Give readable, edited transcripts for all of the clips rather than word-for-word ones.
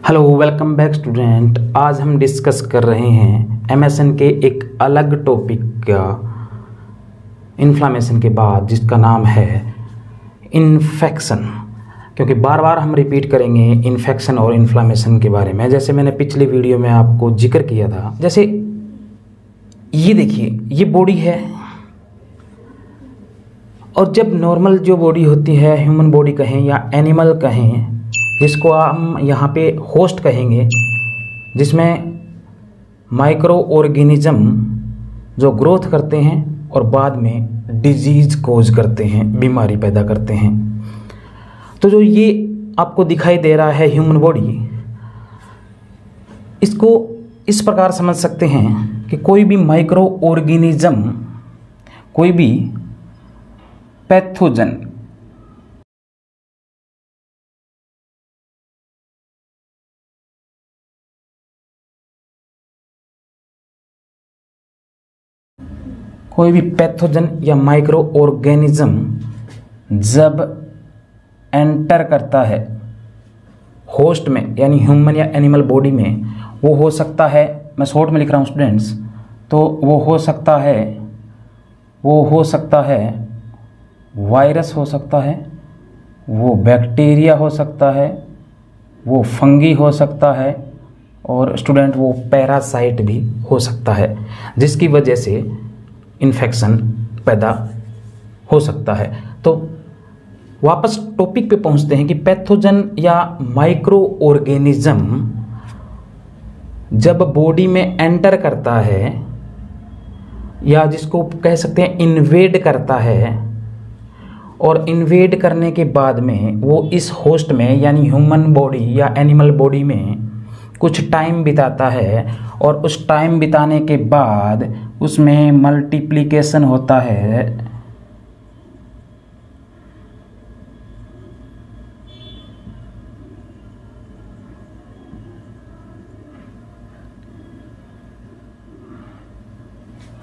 Hello welcome back student. आज हम discuss कर रहे हैं एमएसएन के एक अलग टॉपिक का इन्फ्लामेशन के बाद, जिसका नाम है इन्फेक्शन। क्योंकि बार बार हम रिपीट करेंगे इन्फेक्शन और इन्फ्लामेशन के बारे में, जैसे मैंने पिछली वीडियो में आपको जिक्र किया था। जैसे ये देखिए, ये बॉडी है, और जब नॉर्मल जो बॉडी होती है, ह्यूमन बॉडी कहें या एनिमल कहें, जिसको हम यहाँ पे होस्ट कहेंगे, जिसमें माइक्रो ऑर्गेनिज्म जो ग्रोथ करते हैं और बाद में डिजीज कोज करते हैं, बीमारी पैदा करते हैं। तो जो ये आपको दिखाई दे रहा है ह्यूमन बॉडी, इसको इस प्रकार समझ सकते हैं कि कोई भी माइक्रो ऑर्गेनिज्म, कोई भी पैथोजन, कोई भी पैथोजन या माइक्रो ऑर्गेनिज्म जब एंटर करता है होस्ट में, यानी ह्यूमन या एनिमल बॉडी में, वो हो सकता है, मैं शॉर्ट में लिख रहा हूँ स्टूडेंट्स, तो वो हो सकता है वायरस हो सकता है, वो बैक्टीरिया हो सकता है, वो फंगी हो सकता है, और स्टूडेंट वो पैरासाइट भी हो सकता है, जिसकी वजह से इन्फेक्शन पैदा हो सकता है। तो वापस टॉपिक पे पहुंचते हैं कि पैथोजन या माइक्रो ऑर्गेनिज्म जब बॉडी में एंटर करता है, या जिसको कह सकते हैं इन्वेड करता है, और इन्वेड करने के बाद में वो इस होस्ट में यानी ह्यूमन बॉडी या एनिमल बॉडी में कुछ टाइम बिताता है, और उस टाइम बिताने के बाद उसमें मल्टीप्लिकेशन होता है।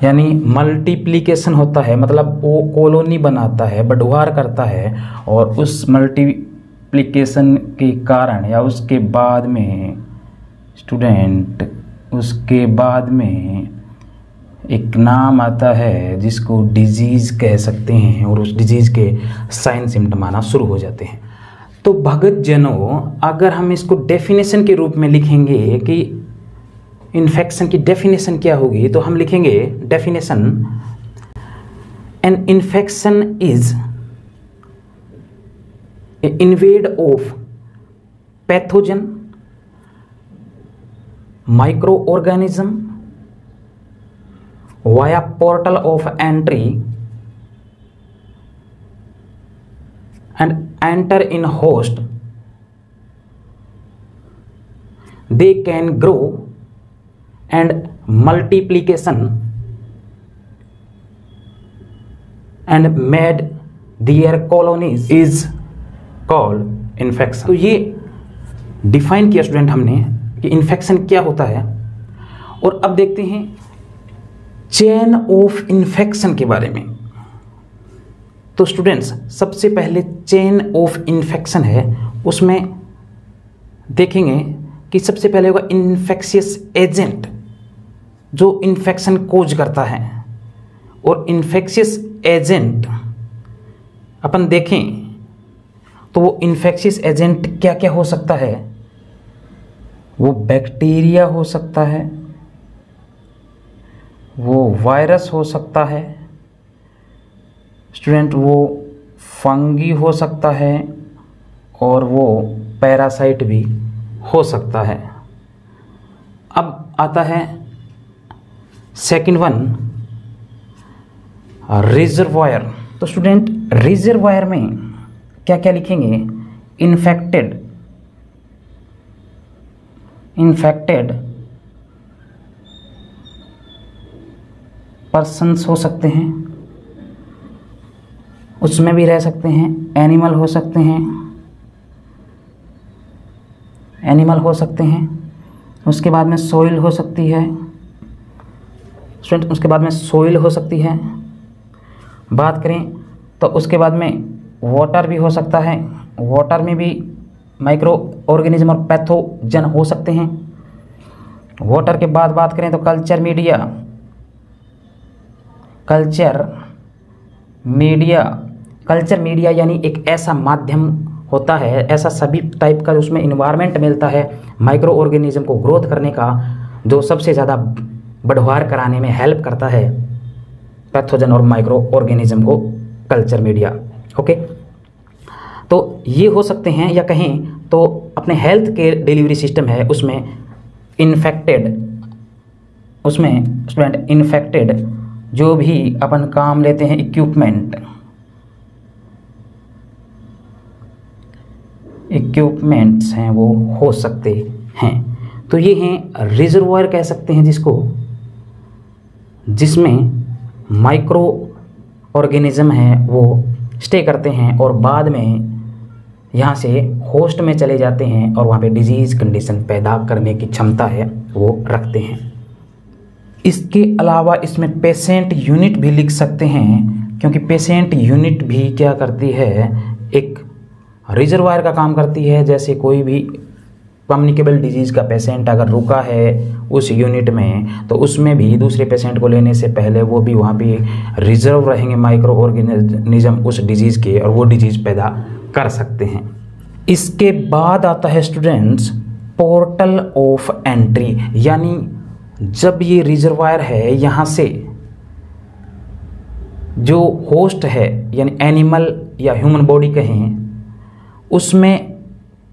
यानी मल्टीप्लिकेशन होता है, मतलब वो कॉलोनी बनाता है, बढ़वार करता है, और उस मल्टीप्लिकेशन के कारण या उसके बाद में स्टूडेंट, उसके बाद में एक नाम आता है जिसको डिजीज़ कह सकते हैं, और उस डिजीज़ के साइन सिम्टम आना शुरू हो जाते हैं। तो भगत जनों, अगर हम इसको डेफिनेशन के रूप में लिखेंगे कि इन्फेक्शन की डेफिनेशन क्या होगी, तो हम लिखेंगे definition, an infection is invade of pathogen microorganism via portal of entry and enter in host. They can grow and multiplication and made their colonies is called infection. तो ये डिफाइन किया student हमने कि इन्फेक्शन क्या होता है। और अब देखते हैं चेन ऑफ इन्फेक्शन के बारे में। तो स्टूडेंट्स, सबसे पहले चेन ऑफ इन्फेक्शन है, उसमें देखेंगे कि सबसे पहले होगा इन्फेक्शियस एजेंट जो इन्फेक्शन कोज करता है। और इन्फेक्शियस एजेंट अपन देखें तो वो इन्फेक्शियस एजेंट क्या क्या हो सकता है। वो बैक्टीरिया हो सकता है, वो वायरस हो सकता है स्टूडेंट, वो फंगी हो सकता है, और वो पैरासाइट भी हो सकता है। अब आता है सेकंड वन, रिजर्वायर। तो स्टूडेंट रिजर्वायर में क्या क्या लिखेंगे, इन्फेक्टेड पर्सन्स हो सकते हैं, उसमें भी रह सकते हैं, एनिमल हो सकते हैं, उसके बाद में सॉइल हो सकती है स्टूडेंट, उसके बाद में सॉइल हो सकती है। बात करें तो उसके बाद में वाटर भी हो सकता है, वाटर में भी माइक्रो ऑर्गेनिज्म और पैथोजन हो सकते हैं। वाटर के बाद बात करें तो कल्चर मीडिया, कल्चर मीडिया यानी एक ऐसा माध्यम होता है, ऐसा सभी टाइप का उसमें इन्वायरमेंट मिलता है माइक्रो ऑर्गेनिज्म को ग्रोथ करने का, जो सबसे ज़्यादा बढ़वार कराने में हेल्प करता है पैथोजन और माइक्रो ऑर्गेनिज्म को, कल्चर मीडिया। ओके, तो ये हो सकते हैं, या कहें तो अपने हेल्थ के डिलीवरी सिस्टम है उसमें स्टूडेंट इन्फेक्टेड जो भी अपन काम लेते हैं इक्विपमेंट्स हैं वो हो सकते हैं। तो ये हैं रिजर्वायर कह सकते हैं जिसको, जिसमें माइक्रो ऑर्गेनिज्म हैं वो स्टे करते हैं और बाद में यहाँ से होस्ट में चले जाते हैं और वहाँ पे डिजीज़ कंडीशन पैदा करने की क्षमता है वो रखते हैं। इसके अलावा इसमें पेशेंट यूनिट भी लिख सकते हैं, क्योंकि पेशेंट यूनिट भी क्या करती है, एक रिजर्वायर का काम करती है। जैसे कोई भी कम्युनिकेबल डिजीज़ का पेशेंट अगर रुका है उस यूनिट में, तो उसमें भी दूसरे पेशेंट को लेने से पहले वो भी वहाँ पे रिजर्व रहेंगे माइक्रो ऑर्गेनिज्म उस डिजीज़ के, और वो डिजीज़ पैदा कर सकते हैं। इसके बाद आता है स्टूडेंट्स पोर्टल ऑफ एंट्री, यानी जब ये रिजर्वायर है यहाँ से जो होस्ट है यानी एनिमल या ह्यूमन बॉडी कहें, उसमें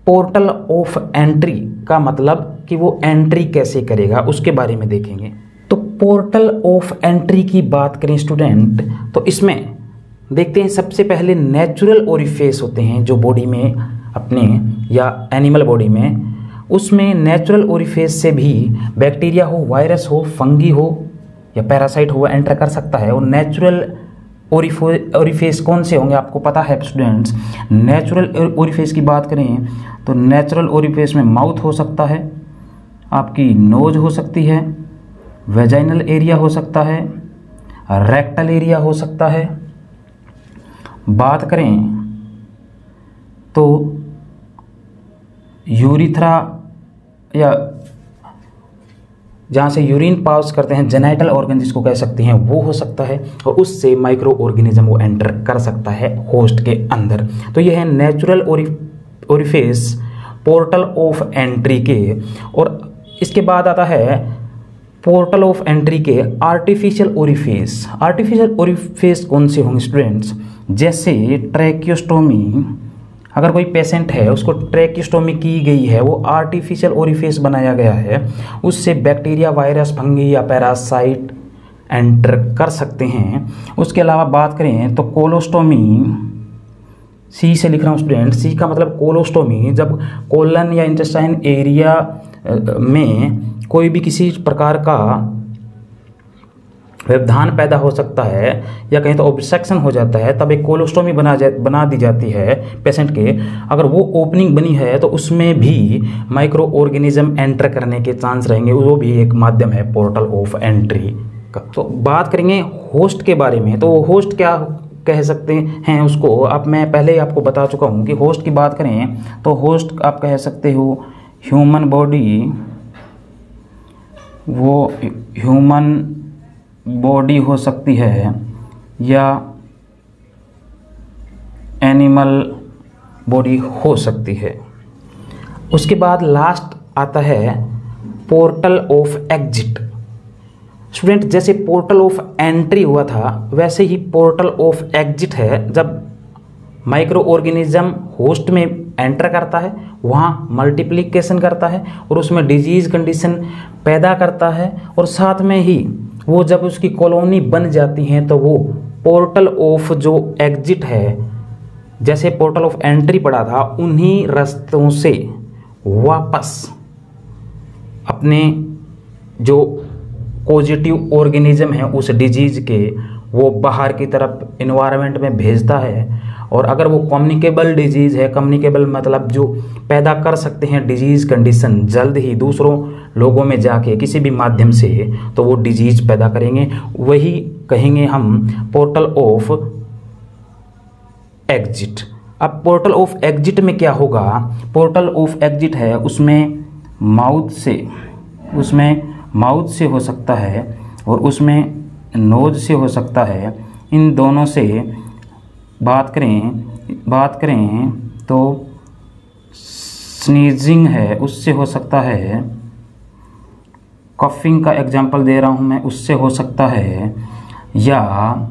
पोर्टल ऑफ एंट्री का मतलब कि वो एंट्री कैसे करेगा उसके बारे में देखेंगे। तो पोर्टल ऑफ एंट्री की बात करें स्टूडेंट, तो इसमें देखते हैं सबसे पहले नेचुरल ओरिफेस होते हैं जो बॉडी में अपने या एनिमल बॉडी में, उसमें नेचुरल ओरिफेस से भी बैक्टीरिया हो, वायरस हो, फंगी हो या पैरासाइट हो एंटर कर सकता है। और नेचुरल ओरिफेस कौन से होंगे आपको पता है स्टूडेंट्स। नेचुरल ओरिफेस की बात करें तो नेचुरल ओरिफेस में माउथ हो सकता है, आपकी नोज हो सकती है, वेजाइनल एरिया हो सकता है, रेक्टल एरिया हो सकता है। बात करें तो यूरिथ्रा या जहाँ से यूरिन पास करते हैं, जेनाइटल ऑर्गन जिसको कह सकते हैं, वो हो सकता है, और उससे माइक्रो ऑर्गेनिज्म वो एंटर कर सकता है होस्ट के अंदर। तो ये है natural orifice portal of entry के। और इसके बाद आता है पोर्टल ऑफ एंट्री के आर्टिफिशियल ओरिफेस। आर्टिफिशियल ओरिफेस कौन से होंगे स्टूडेंट्स, जैसे ट्रैकियोस्टोमी, अगर कोई पेशेंट है उसको ट्रैकियोस्टोमी की गई है, वो आर्टिफिशियल ओरिफेस बनाया गया है, उससे बैक्टीरिया, वायरस, फंगी या पैरासाइट एंटर कर सकते हैं। उसके अलावा बात करें तो कोलोस्टोमी, सी से लिख रहा हूँ स्टूडेंट, सी का मतलब कोलोस्टोमी, जब कोलन या इंटेस्टाइन एरिया में कोई भी किसी प्रकार का व्यवधान पैदा हो सकता है या कहीं तो ऑब्स्ट्रक्शन हो जाता है, तब एक कोलोस्टोमी बना दी जाती है पेशेंट के। अगर वो ओपनिंग बनी है तो उसमें भी माइक्रो ऑर्गेनिज्म एंटर करने के चांस रहेंगे, वो भी एक माध्यम है पोर्टल ऑफ एंट्री का। तो बात करेंगे होस्ट के बारे में, तो होस्ट क्या कह सकते हैं उसको, अब मैं पहले ही आपको बता चुका हूँ कि होस्ट की बात करें तो होस्ट आप कह सकते हो ह्यूमन बॉडी, वो ह्यूमन बॉडी हो सकती है या एनिमल बॉडी हो सकती है। उसके बाद लास्ट आता है पोर्टल ऑफ एग्जिट। स्टूडेंट जैसे पोर्टल ऑफ एंट्री हुआ था वैसे ही पोर्टल ऑफ एग्जिट है, जब माइक्रो ऑर्गेनिज्म होस्ट में एंटर करता है, वहाँ मल्टीप्लिकेशन करता है और उसमें डिजीज़ कंडीशन पैदा करता है, और साथ में ही वो जब उसकी कॉलोनी बन जाती हैं तो वो पोर्टल ऑफ जो एग्जिट है, जैसे पोर्टल ऑफ एंट्री पड़ा था, उन्हीं रास्तों से वापस अपने जो पॉजिटिव ऑर्गेनिज्म है उस डिजीज़ के वो बाहर की तरफ इन्वायरमेंट में भेजता है। और अगर वो कम्युनिकेबल डिजीज़ है, कम्युनिकेबल मतलब जो पैदा कर सकते हैं डिजीज़ कंडीशन जल्द ही दूसरों लोगों में जाके किसी भी माध्यम से, तो वो डिजीज़ पैदा करेंगे, वही कहेंगे हम पोर्टल ऑफ एग्जिट। अब पोर्टल ऑफ एग्जिट में क्या होगा, पोर्टल ऑफ एग्जिट है उसमें माउथ से हो सकता है और उसमें नोज से हो सकता है। इन दोनों से बात करें तो स्नीजिंग है उससे हो सकता है, कफिंग का एग्जांपल दे रहा हूँ मैं, उससे हो सकता है, या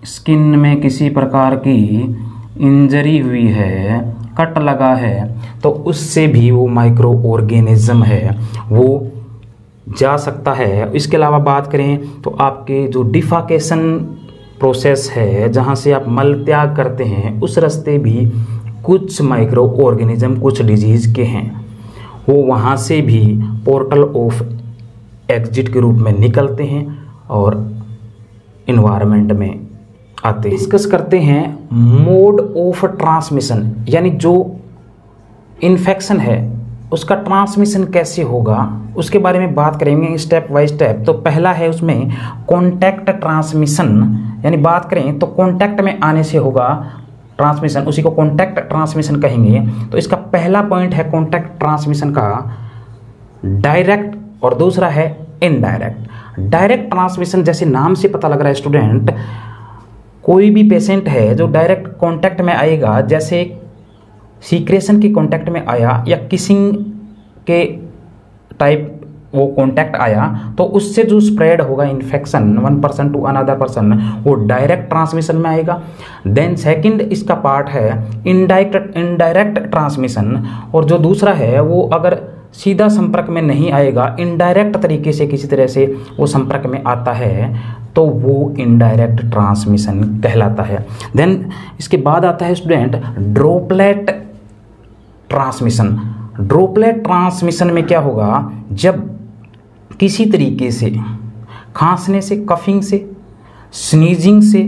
स्किन में किसी प्रकार की इंजरी हुई है, कट लगा है, तो उससे भी वो माइक्रो ऑर्गेनिज्म है वो जा सकता है। इसके अलावा बात करें तो आपके जो डिफाकेशन प्रोसेस है, जहाँ से आप मल त्याग करते हैं, उस रास्ते भी कुछ माइक्रो ऑर्गेनिज्म कुछ डिजीज़ के हैं, वो वहाँ से भी पोर्टल ऑफ एग्जिट के रूप में निकलते हैं और इन्वायरमेंट में आते हैं। डिस्कस करते हैं मोड ऑफ ट्रांसमिशन, यानी जो इन्फेक्शन है उसका ट्रांसमिशन कैसे होगा उसके बारे में बात करेंगे स्टेप बाय स्टेप। तो पहला है उसमें कॉन्टैक्ट ट्रांसमिशन, यानी बात करें तो कॉन्टैक्ट में आने से होगा ट्रांसमिशन, उसी को कॉन्टैक्ट ट्रांसमिशन कहेंगे। तो इसका पहला पॉइंट है कॉन्टैक्ट ट्रांसमिशन का डायरेक्ट और दूसरा है इनडायरेक्ट। डायरेक्ट ट्रांसमिशन जैसे नाम से पता लग रहा है स्टूडेंट, कोई भी पेशेंट है जो डायरेक्ट कांटेक्ट में आएगा, जैसे सीक्रेशन के कांटेक्ट में आया या किसिंग के टाइप वो कांटेक्ट आया, तो उससे जो स्प्रेड होगा infection one person to another person, वो डायरेक्ट ट्रांसमिशन में आएगा। देन सेकंड इसका पार्ट है इनडायरेक्ट ट्रांसमिशन, और जो दूसरा है वो अगर सीधा संपर्क में नहीं आएगा, इनडायरेक्ट तरीके से किसी तरह से वो संपर्क में आता है, तो वो इनडायरेक्ट ट्रांसमिशन कहलाता है। देन इसके बाद आता है student droplet transmission. Droplet transmission में क्या होगा, जब किसी तरीके से खांसने से, कफिंग से, स्नीजिंग से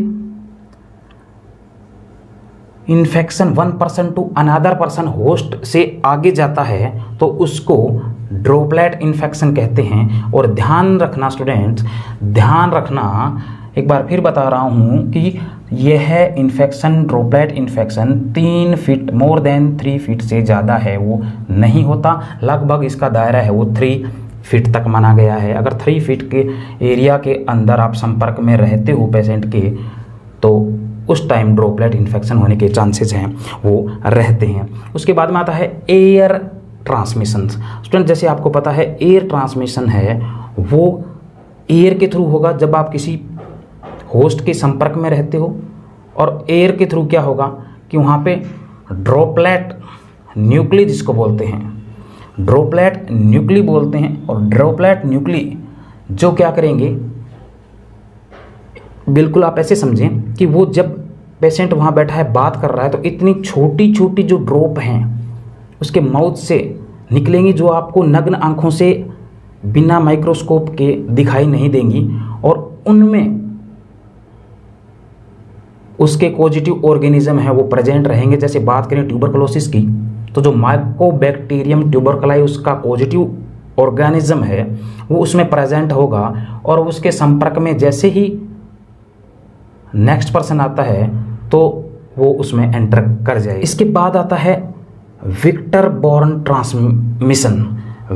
infection one person to another person host से आगे जाता है तो उसको ड्रॉपलेट इन्फेक्शन कहते हैं। और ध्यान रखना स्टूडेंट्स, ध्यान रखना, एक बार फिर बता रहा हूँ कि यह infection droplet infection 3 feet more than 3 feet से ज़्यादा है वो नहीं होता। लगभग इसका दायरा है वो 3 फीट तक माना गया है। अगर 3 फीट के एरिया के अंदर आप संपर्क में रहते हो पेशेंट के, तो उस टाइम ड्रॉपलेट इन्फेक्शन होने के चांसेस हैं वो रहते हैं। उसके बाद में आता है एयर ट्रांसमिशन। स्टूडेंट जैसे आपको पता है एयर ट्रांसमिशन है वो एयर के थ्रू होगा, जब आप किसी होस्ट के संपर्क में रहते हो, और एयर के थ्रू क्या होगा कि वहाँ पे ड्रॉपलेट न्यूक्ली जिसको बोलते हैं, ड्रॉपलेट न्यूक्ली बोलते हैं, और ड्रॉपलेट न्यूक्ली जो क्या करेंगे, बिल्कुल आप ऐसे समझें कि वो जब पेशेंट वहाँ बैठा है बात कर रहा है, तो इतनी छोटी छोटी जो ड्रॉप हैं उसके माउथ से निकलेंगी, जो आपको नग्न आंखों से बिना माइक्रोस्कोप के दिखाई नहीं देंगी, और उनमें उसके पॉजिटिव ऑर्गेनिज्म है वो प्रेजेंट रहेंगे। जैसे बात करें ट्यूबरकुलोसिस की, तो जो माइकोबैक्टीरियम ट्यूबरकुलाई उसका पॉजिटिव ऑर्गेनिज्म है वो उसमें प्रेजेंट होगा, और उसके संपर्क में जैसे ही नेक्स्ट पर्सन आता है तो वो उसमें एंटर कर जाए। इसके बाद आता है vector borne transmission.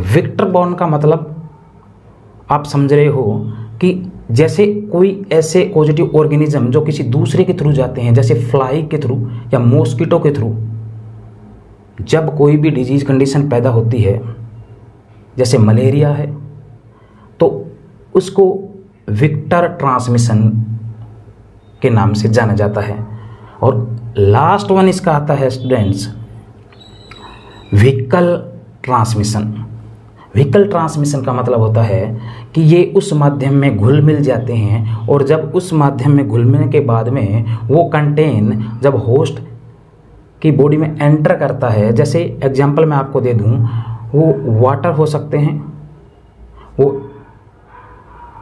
Vector borne का मतलब आप समझ रहे हो कि जैसे कोई ऐसे पॉजिटिव ऑर्गेनिज्म जो किसी दूसरे के थ्रू जाते हैं, जैसे फ्लाई के थ्रू या मॉस्किटो के थ्रू, जब कोई भी डिजीज कंडीशन पैदा होती है जैसे मलेरिया है, तो उसको वेक्टर ट्रांसमिशन के नाम से जाना जाता है। और लास्ट वन इसका आता है students vehicle transmission. Vehicle transmission का मतलब होता है कि ये उस माध्यम में घुल मिल जाते हैं, और जब उस माध्यम में घुल मिलने के बाद में वो कंटेन जब होस्ट की बॉडी में एंटर करता है, जैसे एग्जांपल मैं आपको दे दूं, वो वाटर हो सकते हैं, वो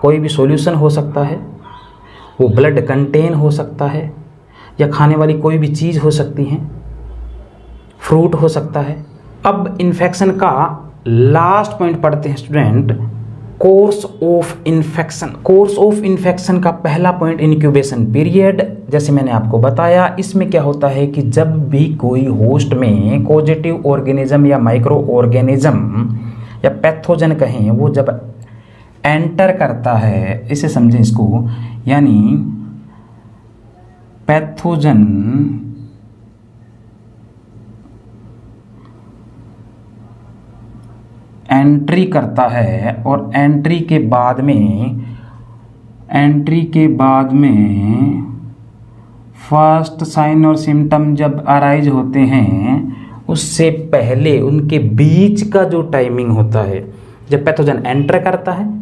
कोई भी सॉल्यूशन हो सकता है, वो ब्लड कंटेन हो सकता है, या खाने वाली कोई भी चीज़ हो सकती है, फ्रूट हो सकता है। अब इन्फेक्शन का लास्ट पॉइंट पढ़ते हैं student, course of infection. Course of infection का पहला पॉइंट इंक्यूबेशन पीरियड। जैसे मैंने आपको बताया, इसमें क्या होता है कि जब भी कोई होस्ट में पॉजिटिव ऑर्गेनिज्म या माइक्रो ऑर्गेनिज्म या पैथोजन कहें, वो जब एंटर करता है, इसे समझें इसको, यानी पैथोजन एंट्री करता है और एंट्री के बाद में फर्स्ट साइन और सिम्टम जब अराइज होते हैं, उससे पहले उनके बीच का जो टाइमिंग होता है, जब पैथोजन एंटर करता है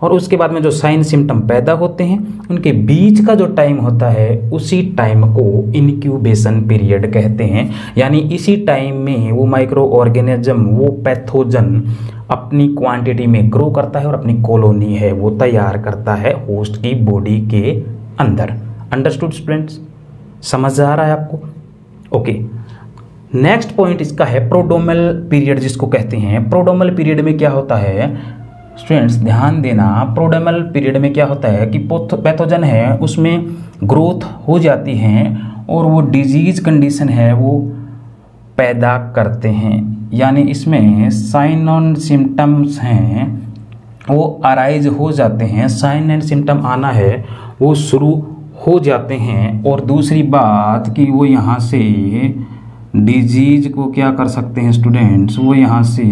और उसके बाद में जो साइन सिम्टम पैदा होते हैं, उनके बीच का जो टाइम होता है, उसी टाइम को इनक्यूबेशन पीरियड कहते हैं। यानी इसी टाइम में वो माइक्रो ऑर्गेनिज्म, वो पैथोजन अपनी क्वांटिटी में ग्रो करता है और अपनी कॉलोनी है वो तैयार करता है होस्ट की बॉडी के अंदर। Understood students? समझ आ रहा है आपको? ओके, नेक्स्ट पॉइंट इसका है प्रोड्रोमल पीरियड, जिसको कहते हैं। प्रोड्रोमल पीरियड में क्या होता है स्टूडेंट्स, ध्यान देना, प्रोड्रोमल पीरियड में क्या होता है कि पैथोजन है उसमें ग्रोथ हो जाती है और वो डिजीज कंडीशन है वो पैदा करते हैं। यानी इसमें साइन एंड सिम्टम्स हैं वो अराइज हो जाते हैं, साइन एंड सिम्टम आना है वो शुरू हो जाते हैं। और दूसरी बात कि वो यहाँ से डिजीज को क्या कर सकते हैं स्टूडेंट्स, वो यहाँ से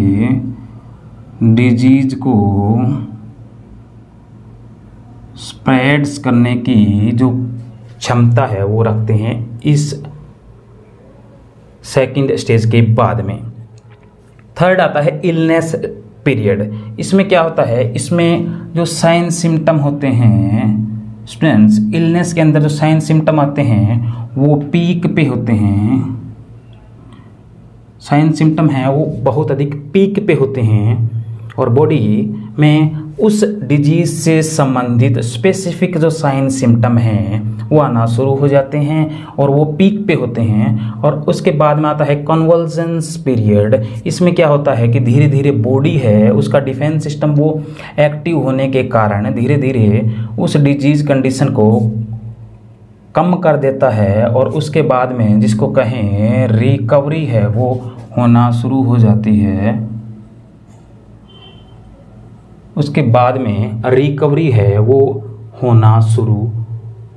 डिजीज को स्प्रेड्स करने की जो क्षमता है वो रखते हैं इस सेकंड स्टेज के बाद में। थर्ड आता है इलनेस पीरियड। इसमें क्या होता है, इसमें जो साइन सिम्टम होते हैं स्टूडेंट्स, इलनेस के अंदर जो साइन सिम्टम आते हैं वो पीक पे होते हैं। साइन सिम्टम है वो बहुत अधिक पीक पे होते हैं और बॉडी में उस डिजीज से संबंधित स्पेसिफिक जो साइन सिम्टम हैं वो आना शुरू हो जाते हैं और वो पीक पे होते हैं। और उसके बाद में आता है कन्वल्जेंस पीरियड। इसमें क्या होता है कि धीरे धीरे बॉडी है उसका डिफेंस सिस्टम वो एक्टिव होने के कारण धीरे धीरे उस डिजीज कंडीशन को कम कर देता है और उसके बाद में जिसको कहें रिकवरी है वो होना शुरू हो जाती है। उसके बाद में रिकवरी है वो होना शुरू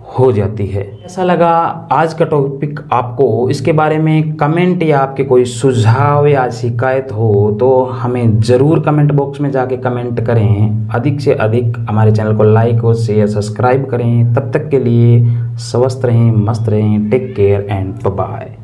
हो जाती है। ऐसा लगा आज का टॉपिक आपको? इसके बारे में कमेंट या आपके कोई सुझाव या शिकायत हो तो हमें ज़रूर कमेंट बॉक्स में जाके कमेंट करें। अधिक से अधिक हमारे चैनल को लाइक और शेयर सब्सक्राइब करें। तब तक के लिए स्वस्थ रहें, मस्त रहें। Take care and bye.